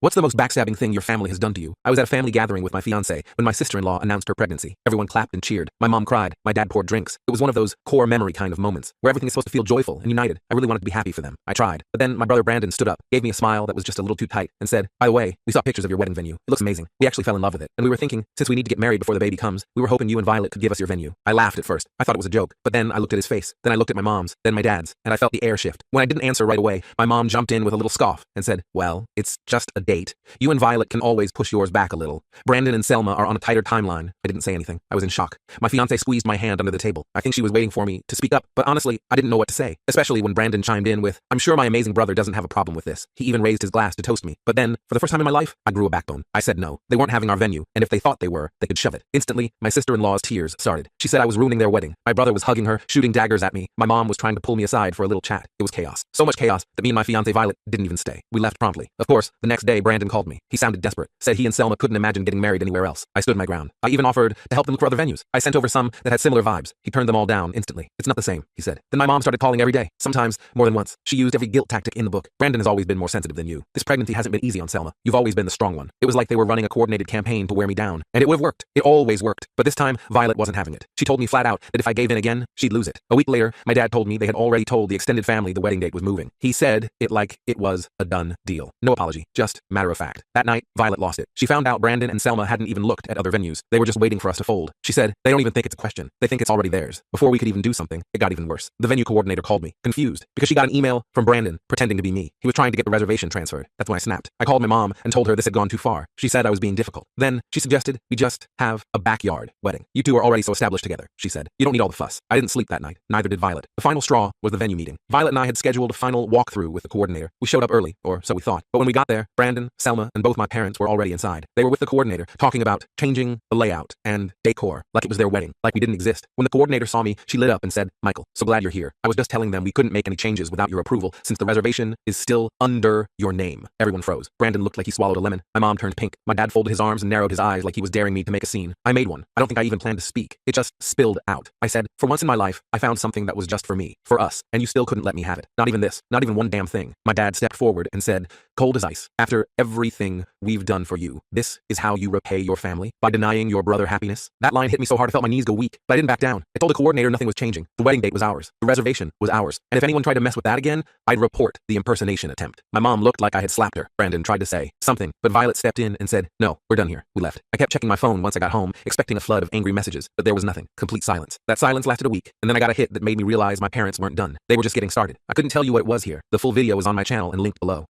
What's the most backstabbing thing your family has done to you? I was at a family gathering with my fiancé when my sister-in-law announced her pregnancy. Everyone clapped and cheered. My mom cried. My dad poured drinks. It was one of those core memory kind of moments where everything is supposed to feel joyful and united. I really wanted to be happy for them. I tried. But then my brother Brandon stood up, gave me a smile that was just a little too tight, and said, "By the way, we saw pictures of your wedding venue. It looks amazing. We actually fell in love with it. And we were thinking, since we need to get married before the baby comes, we were hoping you and Violet could give us your venue." I laughed at first. I thought it was a joke. But then I looked at his face. Then I looked at my mom's. Then my dad's. And I felt the air shift. When I didn't answer right away, my mom jumped in with a little scoff and said, "Well, it's just a date. You and Violet can always push yours back a little. Brandon and Selma are on a tighter timeline." I didn't say anything. I was in shock. My fiancé squeezed my hand under the table. I think she was waiting for me to speak up, but honestly, I didn't know what to say, especially when Brandon chimed in with, "I'm sure my amazing brother doesn't have a problem with this." He even raised his glass to toast me. But then, for the first time in my life, I grew a backbone. I said no. They weren't having our venue, and if they thought they were, they could shove it. Instantly, my sister-in-law's tears started. She said I was ruining their wedding. My brother was hugging her, shooting daggers at me. My mom was trying to pull me aside for a little chat. It was chaos. So much chaos that me and my fiancé Violet didn't even stay. We left promptly. Of course, the next day, Brandon called me. He sounded desperate. Said he and Selma couldn't imagine getting married anywhere else. I stood my ground. I even offered to help them look for other venues. I sent over some that had similar vibes. He turned them all down instantly. "It's not the same," he said. Then my mom started calling every day, sometimes more than once. She used every guilt tactic in the book. "Brandon has always been more sensitive than you. This pregnancy hasn't been easy on Selma. You've always been the strong one." It was like they were running a coordinated campaign to wear me down. And it would have worked. It always worked. But this time, Violet wasn't having it. She told me flat out that if I gave in again, she'd lose it. A week later, my dad told me they had already told the extended family the wedding date was moving. He said it like it was a done deal. No apology, just matter of fact. That night, Violet lost it. She found out Brandon and Selma hadn't even looked at other venues. They were just waiting for us to fold. She said, "They don't even think it's a question. They think it's already theirs." Before we could even do something, it got even worse. The venue coordinator called me, confused, because she got an email from Brandon pretending to be me. He was trying to get the reservation transferred. That's when I snapped. I called my mom and told her this had gone too far. She said I was being difficult. Then she suggested we just have a backyard wedding. "You two are already so established together," she said. "You don't need all the fuss." I didn't sleep that night. Neither did Violet. The final straw was the venue meeting. Violet and I had scheduled a final walkthrough with the coordinator. We showed up early, or so we thought. But when we got there, Brandon, Selma, and both my parents were already inside. They were with the coordinator, talking about changing the layout and decor, like it was their wedding, like we didn't exist. When the coordinator saw me, she lit up and said, "Michael, so glad you're here. I was just telling them we couldn't make any changes without your approval since the reservation is still under your name." Everyone froze. Brandon looked like he swallowed a lemon. My mom turned pink. My dad folded his arms and narrowed his eyes like he was daring me to make a scene. I made one. I don't think I even planned to speak. It just spilled out. I said, "For once in my life, I found something that was just for me, for us, and you still couldn't let me have it. Not even this. Not even one damn thing." My dad stepped forward and said, "Cold as ice. After everything we've done for you, this is how you repay your family? By denying your brother happiness?" That line hit me so hard I felt my knees go weak, but I didn't back down. I told the coordinator nothing was changing. The wedding date was ours. The reservation was ours. And if anyone tried to mess with that again, I'd report the impersonation attempt. My mom looked like I had slapped her. Brandon tried to say something, but Violet stepped in and said, "No, we're done here." We left. I kept checking my phone once I got home, expecting a flood of angry messages, but there was nothing. Complete silence. That silence lasted a week, and then I got a hit that made me realize my parents weren't done. They were just getting started. I couldn't tell you what it was here. The full video is on my channel and linked below.